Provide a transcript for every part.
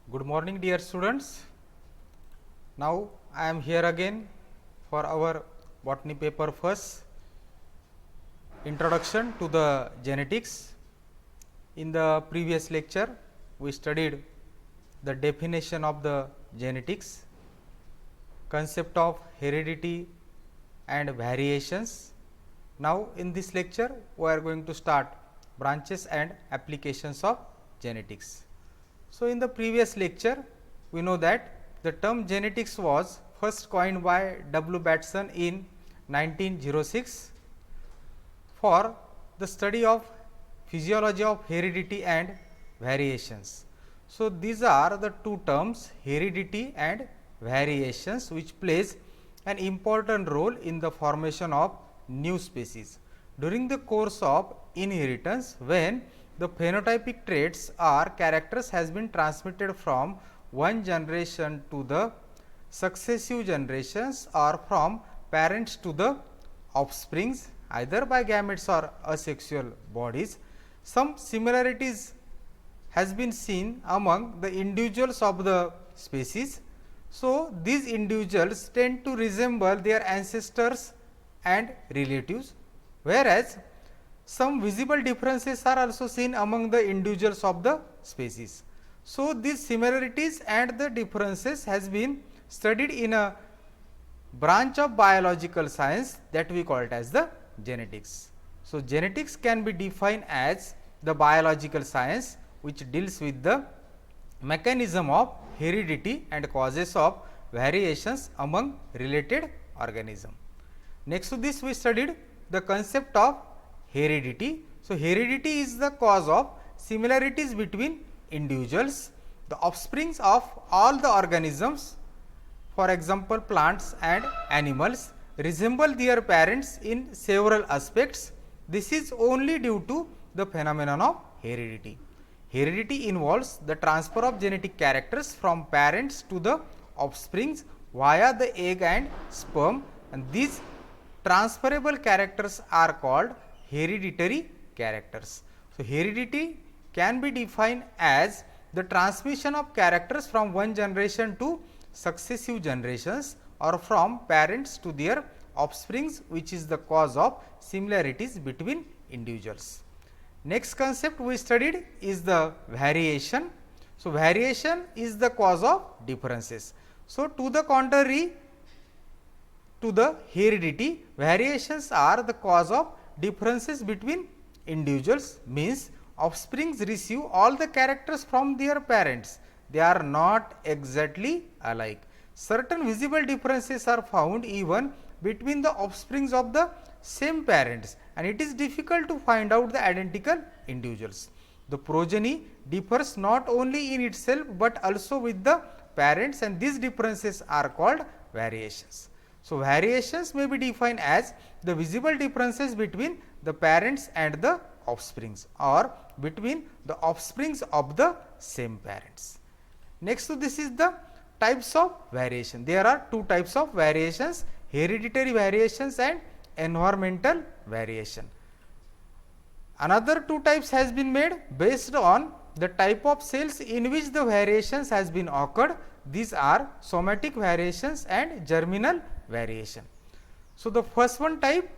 Good morning, dear students. Now I am here again for our botany paper first, introduction to the genetics. In the previous lecture, we studied the definition of the genetics, concept of heredity and variations. Now in this lecture, we are going to start branches and applications of genetics. So in the previous lecture, we know that the term genetics was first coined by W. Batson in 1906 for the study of physiology of heredity and variations. So these are the two terms, heredity and variations, which plays an important role in the formation of new species. During the course of inheritance, when the phenotypic traits or characters has been transmitted from one generation to the successive generations or from parents to the offsprings, either by gametes or asexual bodies, some similarities has been seen among the individuals of the species. So, these individuals tend to resemble their ancestors and relatives, whereas some visible differences are also seen among the individuals of the species. So, these similarities and the differences has been studied in a branch of biological science that we call it as the genetics. So, genetics can be defined as the biological science which deals with the mechanism of heredity and causes of variations among related organisms. Next to this, we studied the concept of heredity. So, heredity is the cause of similarities between individuals. The offsprings of all the organisms, for example plants and animals, resemble their parents in several aspects. This is only due to the phenomenon of heredity. Heredity involves the transfer of genetic characters from parents to the offsprings via the egg and sperm, and these transferable characters are called hereditary characters. So, heredity can be defined as the transmission of characters from one generation to successive generations or from parents to their offsprings, which is the cause of similarities between individuals. Next concept we studied is the variation. So, variation is the cause of differences. So, to the contrary to the heredity, variations are the cause of differences between individuals, means offsprings receive all the characters from their parents, they are not exactly alike. Certain visible differences are found even between the offsprings of the same parents, and it is difficult to find out the identical individuals. The progeny differs not only in itself, but also with the parents, and these differences are called variations. So, variations may be defined as the visible differences between the parents and the offsprings or between the offsprings of the same parents. Next to this is the types of variation. There are two types of variations, hereditary variations and environmental variation. Another two types has been made based on the type of cells in which the variations has been occurred. These are somatic variations and germinal variation. So, the first one type,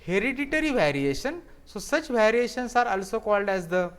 hereditary variation. So, such variations are also called as the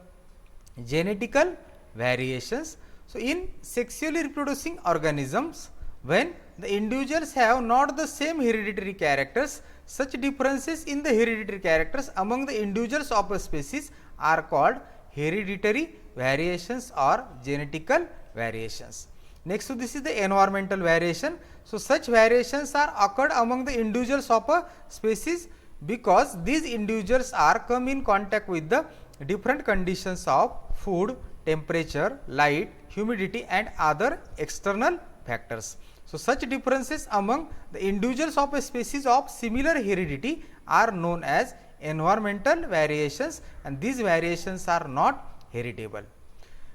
genetical variations. So, in sexually reproducing organisms, when the individuals have not the same hereditary characters, such differences in the hereditary characters among the individuals of a species are called hereditary variations or genetical variations. Next to this is the environmental variation. So, such variations are occurred among the individuals of a species because these individuals are come in contact with the different conditions of food, temperature, light, humidity and other external factors. So, such differences among the individuals of a species of similar heredity are known as environmental variations, and these variations are not heritable.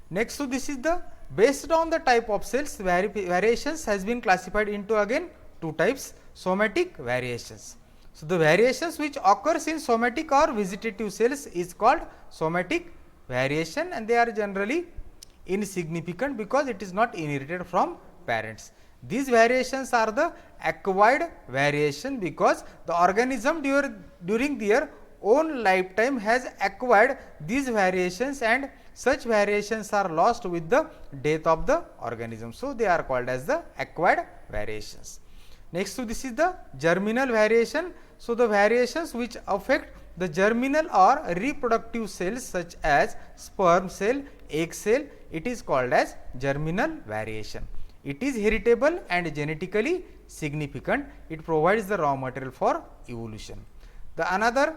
Next to this is the based on the type of cells, variations has been classified into again two types, somatic variations. So, the variations which occurs in somatic or vegetative cells is called somatic variation, and they are generally insignificant because it is not inherited from parents. These variations are the acquired variation because the organism during their own lifetime has acquired these variations, and such variations are lost with the death of the organism. So, they are called as the acquired variations. Next to this is the germinal variation. So, the variations which affect the germinal or reproductive cells such as sperm cell, egg cell, it is called as germinal variation. It is heritable and genetically significant. It provides the raw material for evolution. The another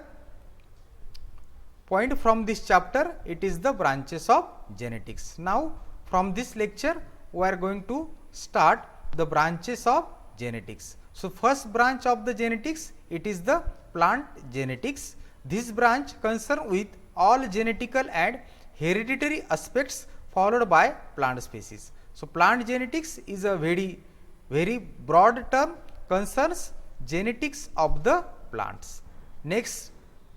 point from this chapter, it is the branches of genetics. Now, from this lecture we are going to start the branches of genetics. So, first branch of the genetics, it is the plant genetics. This branch concern with all genetical and hereditary aspects followed by plant species. So, plant genetics is a very broad term, concerns genetics of the plants. Next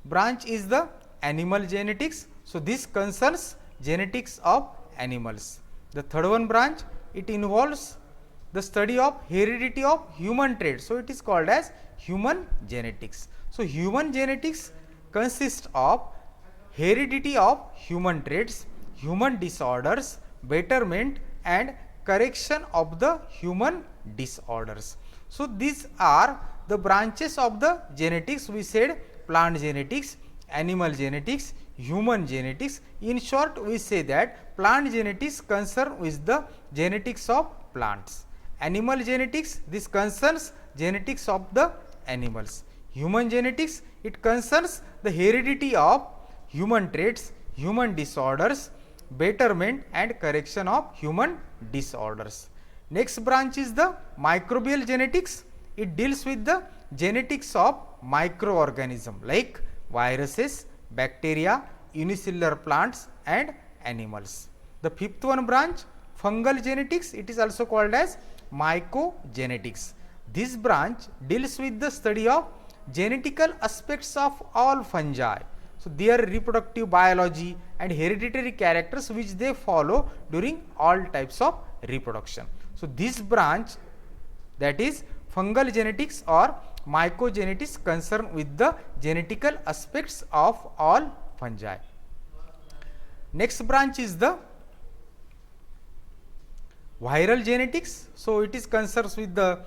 branch is the animal genetics. So, this concerns genetics of animals. The third one branch, it involves the study of heredity of human traits. So, it is called as human genetics. So, human genetics consists of heredity of human traits, human disorders, betterment and correction of the human disorders. So, these are the branches of the genetics. We said plant genetics, animal genetics, human genetics. In short, we say that plant genetics concern with the genetics of plants. Animal genetics, this concerns genetics of the animals. Human genetics, it concerns the heredity of human traits, human disorders, betterment and correction of human disorders. Next branch is the microbial genetics. It deals with the genetics of microorganism like viruses, bacteria, unicellular plants and animals. The fifth one branch, fungal genetics, it is also called as mycogenetics. This branch deals with the study of genetical aspects of all fungi. So, their reproductive biology and hereditary characters which they follow during all types of reproduction. So, this branch, that is fungal genetics or mycogenetics, concern with the genetical aspects of all fungi. Next branch is the viral genetics. So, it is concerns with the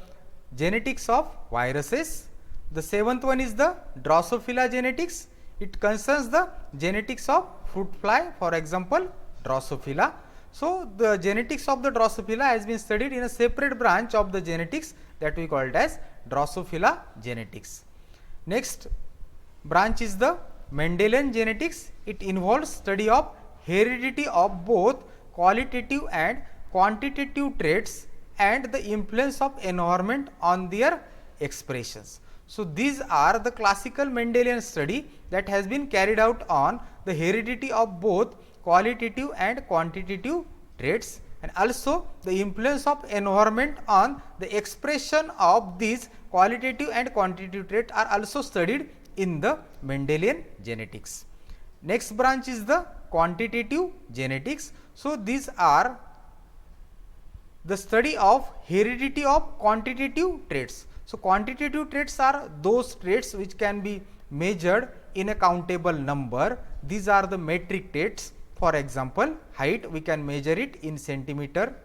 genetics of viruses. The seventh one is the Drosophila genetics. It concerns the genetics of fruit fly, for example Drosophila. So, the genetics of the Drosophila has been studied in a separate branch of the genetics that we called as Drosophila genetics. Next branch is the Mendelian genetics. It involves study of heredity of both qualitative and quantitative traits and the influence of environment on their expressions. So, these are the classical Mendelian study that has been carried out on the heredity of both qualitative and quantitative traits, and also the influence of environment on the expression of these qualitative and quantitative traits are also studied in the Mendelian genetics. Next branch is the quantitative genetics. So, these are the study of heredity of quantitative traits. So, quantitative traits are those traits which can be measured in a countable number. These are the metric traits. For example, height we can measure it in centimeter,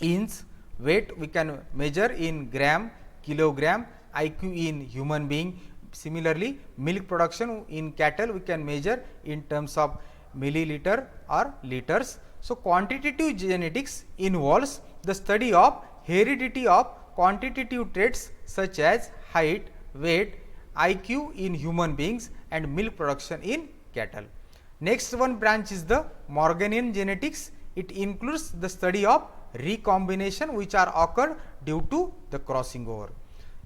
inch, weight we can measure in gram, kilogram, IQ in human being. Similarly, milk production in cattle we can measure in terms of milliliter or liters. So, quantitative genetics involves the study of heredity of quantitative traits such as height, weight, IQ in human beings and milk production in cattle. Next one branch is the Morganian genetics. It includes the study of recombination which are occurred due to the crossing over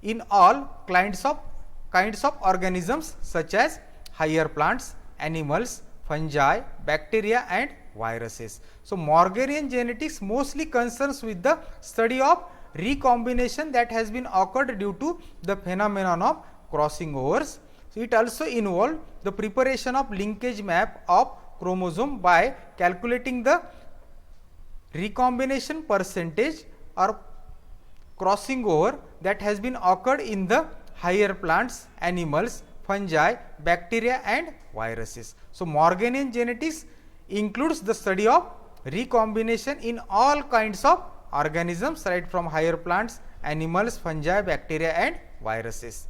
in all kinds of organisms such as higher plants, animals, fungi, bacteria and viruses. So, Morganian genetics mostly concerns with the study of recombination that has been occurred due to the phenomenon of crossing overs. So, it also involved the preparation of linkage map of chromosome by calculating the recombination percentage or crossing over that has been occurred in the higher plants, animals, fungi, bacteria and viruses. So, Morganian genetics includes the study of recombination in all kinds of organisms, right from higher plants, animals, fungi, bacteria and viruses.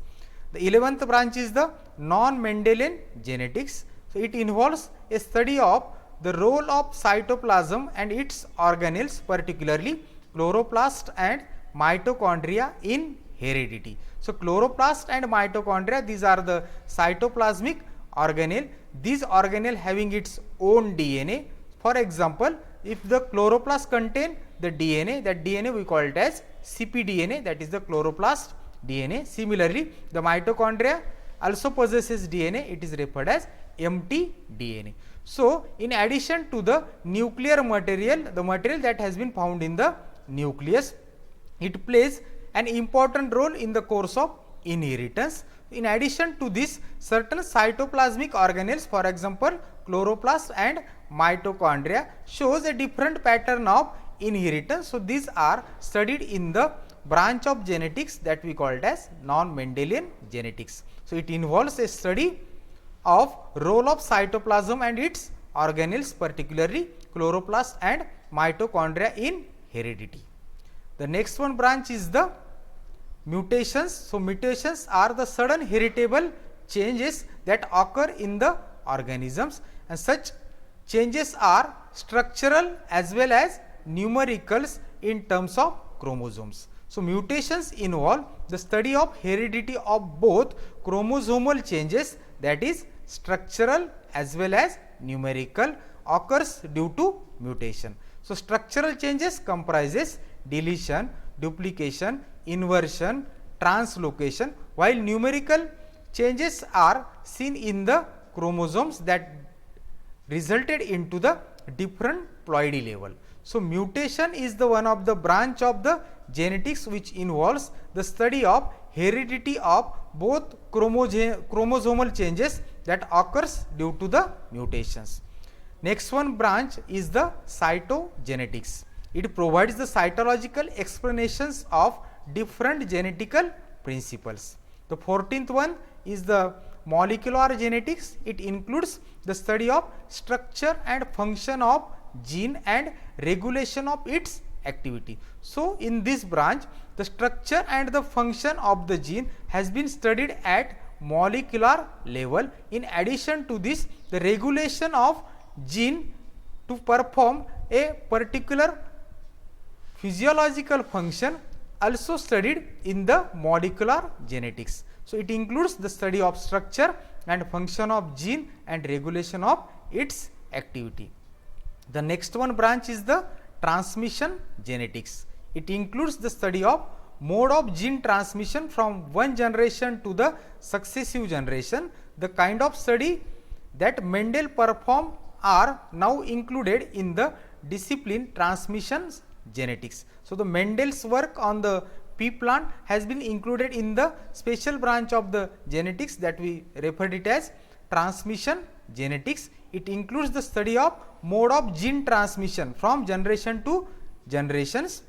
The 11th branch is the non-Mendelian genetics. So, it involves a study of the role of cytoplasm and its organelles, particularly chloroplast and mitochondria in heredity. So, chloroplast and mitochondria, these are the cytoplasmic organelle. These organelle having its own DNA. For example, if the chloroplast contain the DNA, that DNA we call it as cpDNA, that is the chloroplast DNA. Similarly, the mitochondria also possesses DNA, it is referred as mtDNA. So, in addition to the nuclear material, the material that has been found in the nucleus, it plays an important role in the course of inheritance. In addition to this, certain cytoplasmic organelles, for example, chloroplast and mitochondria, shows a different pattern of inheritance. So, these are studied in the branch of genetics that we call it as non-Mendelian genetics. So, it involves a study of role of cytoplasm and its organelles, particularly chloroplast and mitochondria in heredity. The next one branch is the mutations. So, mutations are the sudden heritable changes that occur in the organisms, and such changes are structural as well as numericals in terms of chromosomes. So, mutations involve the study of heredity of both chromosomal changes, that is structural as well as numerical, occurs due to mutation. So, structural changes comprises deletion, duplication, inversion, translocation, while numerical changes are seen in the chromosomes that resulted into the different ploidy level. So, mutation is the one of the branch of the genetics which involves the study of heredity of both chromosomal changes that occurs due to the mutations. Next one branch is the cytogenetics. It provides the cytological explanations of different genetical principles. The 14th one is the molecular genetics. It includes the study of structure and function of gene and regulation of its activity. So, in this branch, the structure and the function of the gene has been studied at molecular level. In addition to this, the regulation of gene to perform a particular physiological function also studied in the molecular genetics. So, it includes the study of structure and function of gene and regulation of its activity. The next one branch is the transmission genetics. It includes the study of mode of gene transmission from one generation to the successive generation. The kind of study that Mendel performed are now included in the discipline transmission genetics. So, the Mendel's work on the pea plant has been included in the special branch of the genetics that we referred it as transmission genetics. It includes the study of mode of gene transmission from generation to generations.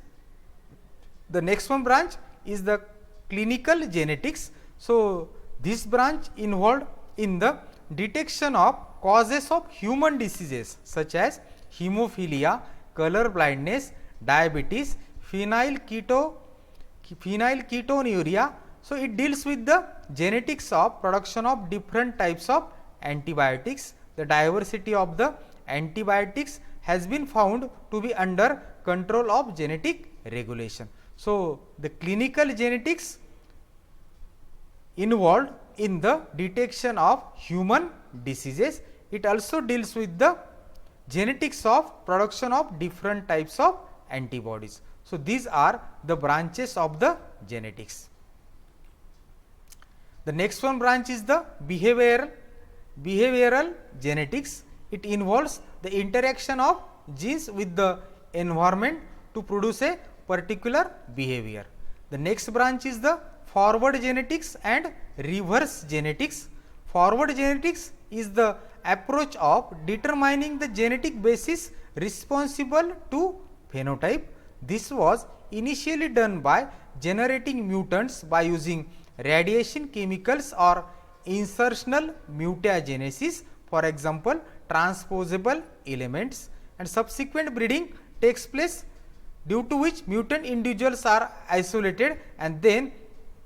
The next one branch is the clinical genetics. So, this branch involved in the detection of causes of human diseases such as hemophilia, color blindness, diabetes, phenylketonuria. So, it deals with the genetics of production of different types of antibiotics. The diversity of the antibiotics has been found to be under control of genetic regulation. So, the clinical genetics involved in the detection of human diseases. It also deals with the genetics of production of different types of antibodies. So, these are the branches of the genetics. The next one branch is the behavioral genetics. It involves the interaction of genes with the environment to produce a particular behavior. The next branch is the forward genetics and reverse genetics. Forward genetics is the approach of determining the genetic basis responsible to phenotype. This was initially done by generating mutants by using radiation chemicals or insertional mutagenesis, for example transposable elements, and subsequent breeding takes place, due to which mutant individuals are isolated and then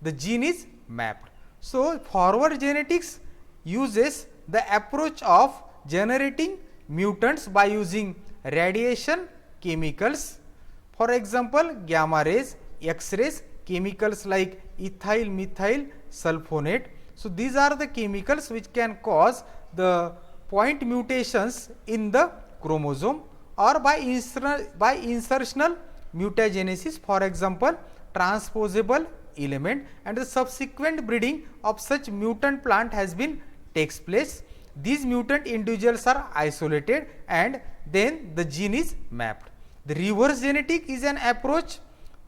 the gene is mapped. So, forward genetics uses the approach of generating mutants by using radiation chemicals, for example gamma rays, X-rays, chemicals like ethyl methyl sulfonate. So, these are the chemicals which can cause the point mutations in the chromosome, or by insertional mutagenesis, for example transposable element, and the subsequent breeding of such mutant plant has been takes place. These mutant individuals are isolated and then the gene is mapped. The reverse genetic is an approach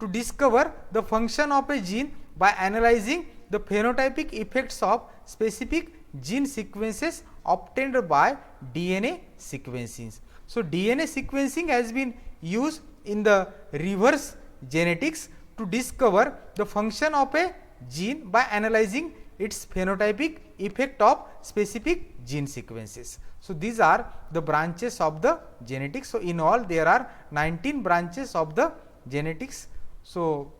to discover the function of a gene by analyzing the phenotypic effects of specific gene sequences obtained by DNA sequencing. So, DNA sequencing has been used in the reverse genetics to discover the function of a gene by analyzing its phenotypic effect of specific gene sequences. So, these are the branches of the genetics. So, in all there are 19 branches of the genetics. So,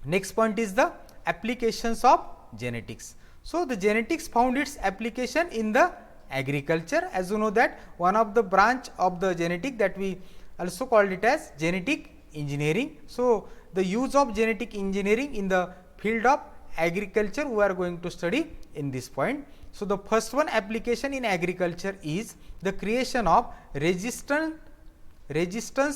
next point is the applications of genetics. So, the genetics found its application in the agriculture. As you know that one of the branch of the genetic that we also called it as genetic engineering. So, the use of genetic engineering in the field of agriculture we are going to study in this point. So, the first one application in agriculture is the creation of resistance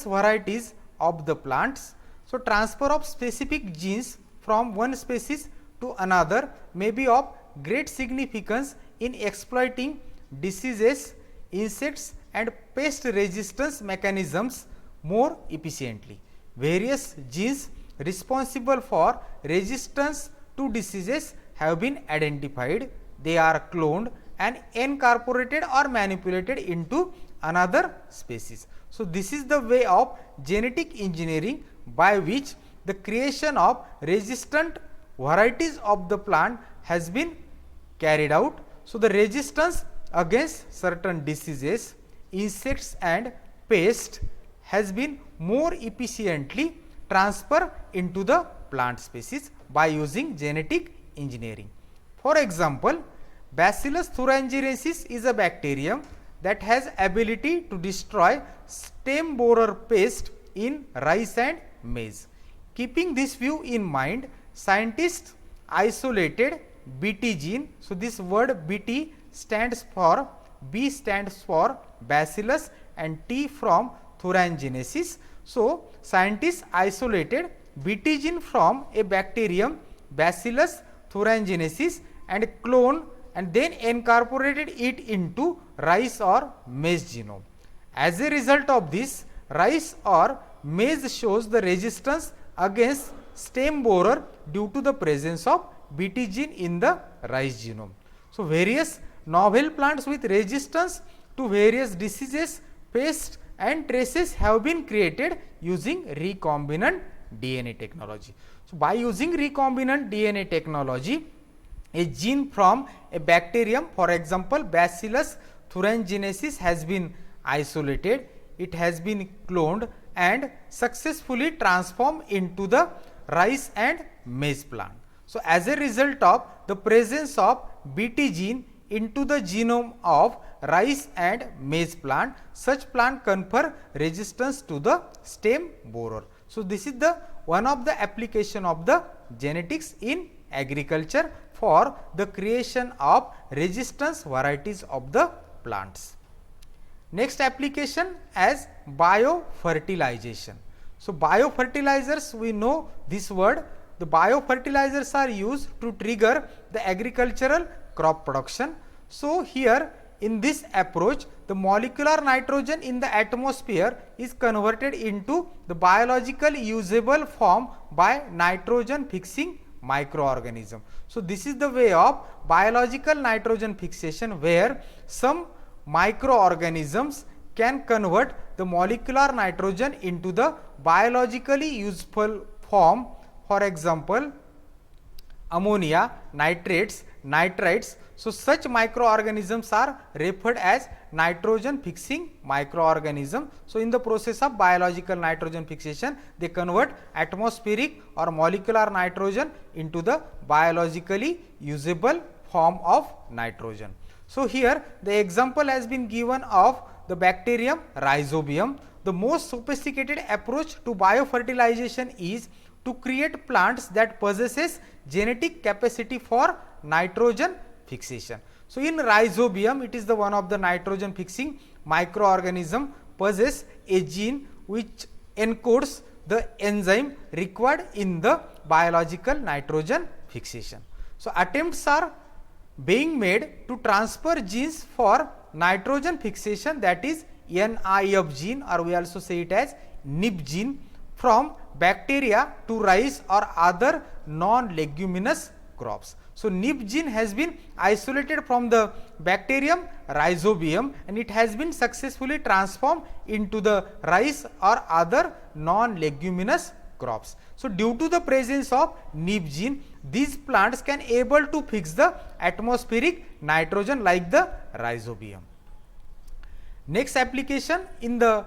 varieties of the plants. So, transfer of specific genes from one species to another may be of great significance in exploiting diseases, insects and pest resistance mechanisms more efficiently. Various genes responsible for resistance to diseases have been identified. They are cloned and incorporated or manipulated into another species. So, this is the way of genetic engineering by which the creation of resistant varieties of the plant has been carried out. So, the resistance against certain diseases, insects and pests has been more efficiently transferred into the plant species by using genetic engineering. For example, Bacillus thuringiensis is a bacterium that has ability to destroy stem borer pest in rice and maize. Keeping this view in mind, scientists isolated Bt gene. So, this word Bt stands for B stands for Bacillus and T from thuringiensis. So, scientists isolated Bt gene from a bacterium Bacillus thuringiensis and clone and then incorporated it into rice or maize genome. As a result of this, rice or maize shows the resistance against stem borer due to the presence of Bt gene in the rice genome. So, various novel plants with resistance to various diseases, pests and traces have been created using recombinant DNA technology. So, by using recombinant DNA technology, a gene from a bacterium, for example Bacillus thuringiensis, has been isolated, it has been cloned and successfully transformed into the rice and maize plant. So, as a result of the presence of Bt gene into the genome of rice and maize plant, such plant confer resistance to the stem borer. So, this is the one of the application of the genetics in agriculture for the creation of resistance varieties of the plants. Next application as biofertilization. So, biofertilizers, we know this word. The biofertilizers are used to trigger the agricultural crop production. So, here in this approach, the molecular nitrogen in the atmosphere is converted into the biological usable form by nitrogen fixing microorganism. So, this is the way of biological nitrogen fixation, where some microorganisms can convert the molecular nitrogen into the biologically useful form, for example ammonia, nitrates, nitrites. So such microorganisms are referred as nitrogen fixing microorganism. So in the process of biological nitrogen fixation, they convert atmospheric or molecular nitrogen into the biologically usable form of nitrogen. So here the example has been given of the bacterium Rhizobium. The most sophisticated approach to biofertilization is to create plants that possesses genetic capacity for nitrogen fixation. So in Rhizobium, it is the one of the nitrogen fixing microorganism possess a gene which encodes the enzyme required in the biological nitrogen fixation. So attempts are being made to transfer genes for nitrogen fixation, that is NIF gene, or we also say it as NIP gene, from bacteria to rice or other non-leguminous crops. So NIP gene has been isolated from the bacterium Rhizobium and it has been successfully transformed into the rice or other non-leguminous crops. So due to the presence of NIP gene, these plants can able to fix the atmospheric nitrogen like the Rhizobium. Next application in the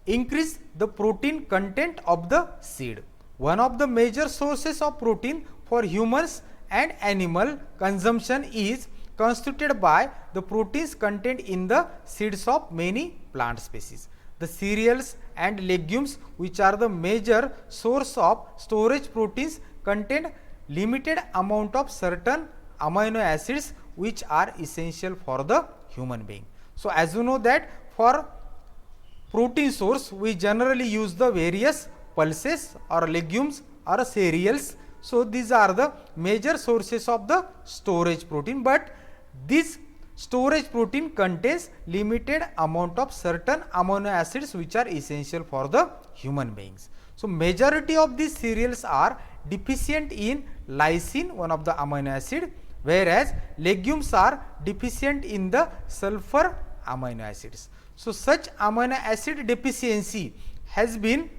increase the protein content of the seed. One of the major sources of protein for humans and animal consumption is constituted by the proteins contained in the seeds of many plant species. The cereals and legumes, which are the major source of storage proteins, contain limited amount of certain amino acids which are essential for the human being. So as you know that for protein source we generally use the various pulses or legumes or cereals. So these are the major sources of the storage protein, but this storage protein contains limited amount of certain amino acids which are essential for the human beings. So majority of these cereals are deficient in lysine, one of the amino acid, whereas legumes are deficient in the sulfur amino acids. So such amino acid deficiency has been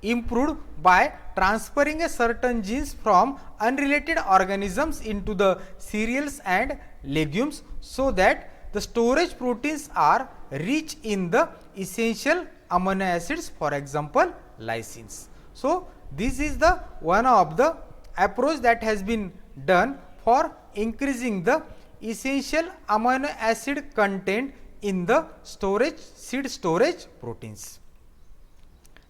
improved by transferring a certain genes from unrelated organisms into the cereals and legumes, so that the storage proteins are rich in the essential amino acids, for example lysines. So this is the one of the approach that has been done for increasing the essential amino acid content in the seed storage proteins.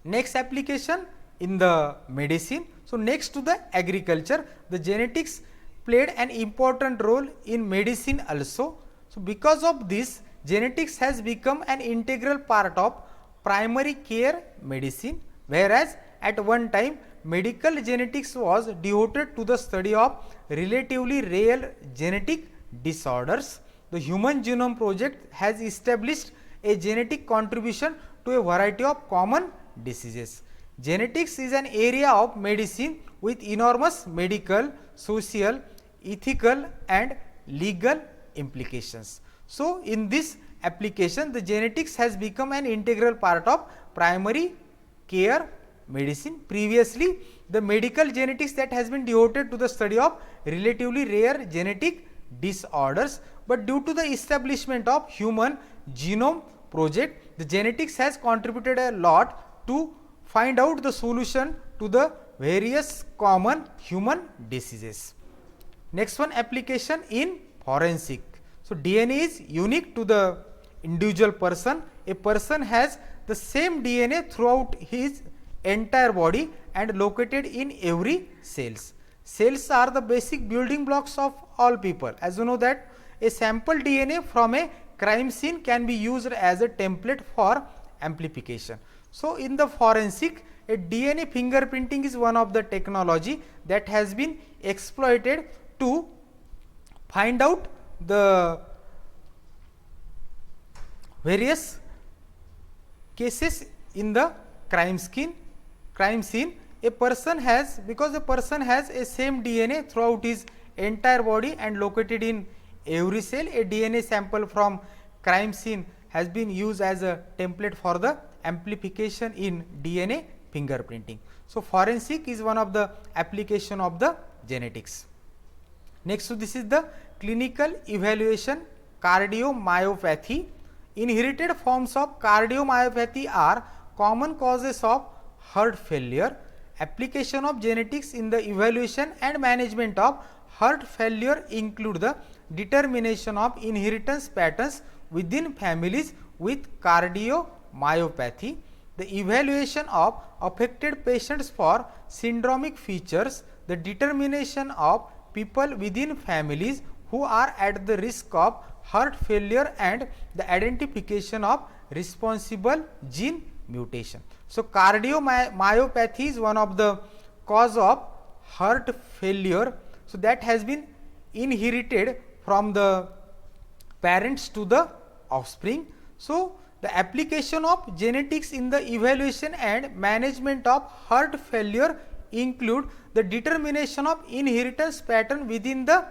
Next application in the medicine. So next to the agriculture, the genetics played an important role in medicine also. So because of this, genetics has become an integral part of primary care medicine, whereas at one time medical genetics was devoted to the study of relatively rare genetic disorders. The Human Genome Project has established a genetic contribution to a variety of common diseases. Genetics is an area of medicine with enormous medical, social, ethical and legal implications. So in this application, the genetics has become an integral part of primary care medicine. Previously, the medical genetics that has been devoted to the study of relatively rare genetic disorders, but due to the establishment of Human Genome Project, the genetics has contributed a lot to find out the solution to the various common human diseases. Next one, application in forensic. So DNA is unique to the individual person. A person has the same DNA throughout his entire body and located in every cells. Cells are the basic building blocks of all people. As you know that a sample DNA from a crime scene can be used as a template for amplification. So in the forensic, a DNA fingerprinting is one of the technology that has been exploited to find out the various cases in the crime scene. A person has, because a person has a same DNA throughout his entire body and located in every cell, a DNA sample from crime scene has been used as a template for the amplification in DNA fingerprinting. So, forensic is one of the application of the genetics. Next, so this is the clinical evaluation cardiomyopathy. Inherited forms of cardiomyopathy are common causes of heart failure. Application of genetics in the evaluation and management of heart failure include the determination of inheritance patterns within families with cardiomyopathy, the evaluation of affected patients for syndromic features, the determination of people within families who are at the risk of heart failure, and the identification of responsible gene mutation. So, cardiomyopathy is one of the cause of heart failure. So, that has been inherited from the parents to the offspring. So, the application of genetics in the evaluation and management of heart failure include the determination of inheritance pattern within the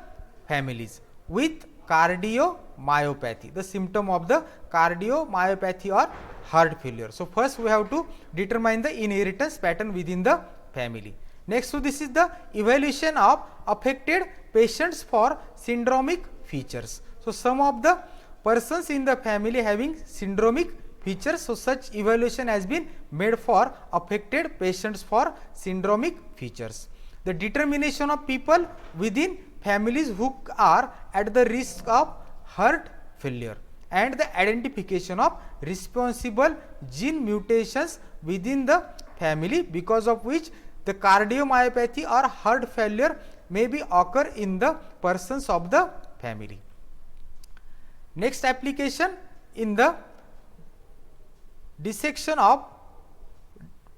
families with cardiomyopathy, the symptom of the cardiomyopathy or heart failure. So, first we have to determine the inheritance pattern within the family. Next, so this is the evaluation of affected patients for syndromic features. So, some of the persons in the family having syndromic features, so such evaluation has been made for affected patients for syndromic features. The determination of people within families who are at the risk of heart failure, and the identification of responsible gene mutations within the family because of which the cardiomyopathy or heart failure may be occur in the persons of the family. Next application in the dissection of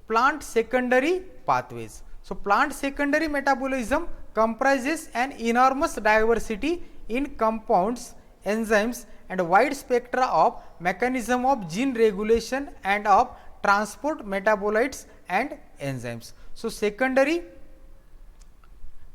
plant secondary pathways. So, plant secondary metabolism comprises an enormous diversity in compounds, enzymes and wide spectra of mechanism of gene regulation and of transport metabolites and enzymes. So, secondary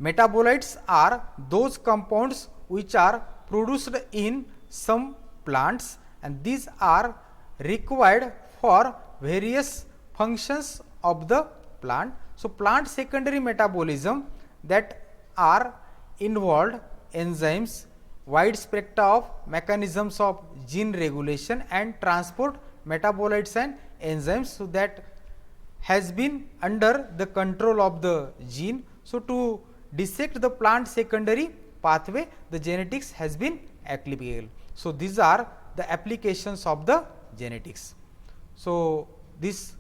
metabolites are those compounds which are produced in some plants, and these are required for various functions of the plant. So, plant secondary metabolism that are involved enzymes, wide spectra of mechanisms of gene regulation and transport metabolites and enzymes. So, that has been under the control of the gene. So, to dissect the plant secondary pathway, the genetics has been applicable. So, these are the applications of the genetics. So, this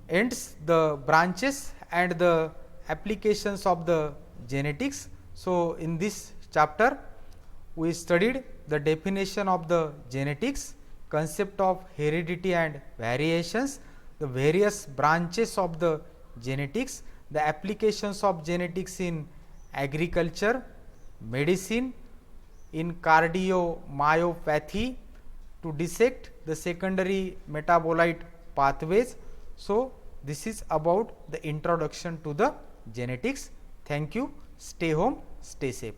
ends the branches and the applications of the genetics. So, in this chapter we studied the definition of the genetics, concept of heredity and variations, the various branches of the genetics, the applications of genetics in agriculture, medicine, in cardiomyopathy, to dissect the secondary metabolite pathways. So, this is about the introduction to the genetics. Thank you. Stay home, stay safe.